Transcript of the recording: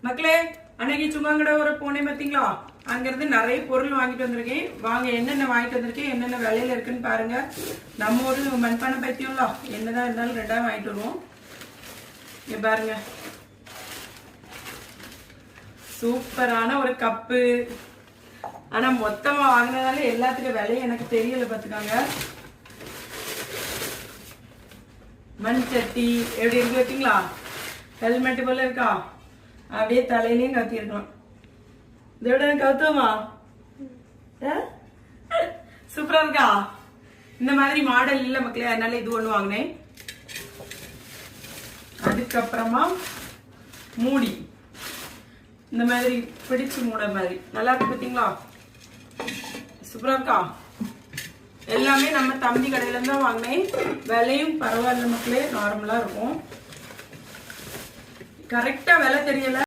மக்களே, அன்னைக்கு சும்மாங்கட ஒரு போனேன் பாத்தீங்களா? அங்கிருந்து நிறைய பொருள் வாங்கிட்டு வந்திருக்கேன். வாங்க என்னென்ன வாங்கிட்டு வந்திருக்கேன், என்னென்ன விலையில இருக்குன்னு பாருங்க. நம்ம ஒரு மண்பானை பத்தியும்ல, என்னதான் இருந்தாலும் ரெண்டாவது வாங்கிட்டு வருவோம். இங்க பாருங்க, சூப்பரான ஒரு கப்பு. ஆனா மொத்தமா வாங்கினதால எல்லாத்துக்கும் விலையும் எனக்கு தெரியல பாத்துக்காங்க. மண் சட்டி எப்படி இருக்கு பார்த்தீங்களா? ஹெல்மெட் போல இருக்கா? அப்படியே தலையிலையும் கத்தி இருக்கலாம். இதோட கவுத்துவமா சூப்பரா இருக்கா? இந்த மாதிரி மாடல் இல்ல மக்களே, அதனால இது ஒண்ணு வாங்கினேன். அதுக்கப்புறமா மூடி, இந்த மாதிரி பிடிச்சு மூட மாதிரி நல்லா இருக்கு பாத்தீங்களா? சூப்பரா இருக்கா? எல்லாமே நம்ம தம்பி கடையில தான் வாங்கினேன். விலையும் பரவாயில்ல மக்களே, நார்மலா இருக்கும். கரெக்டா விலை தெரியல.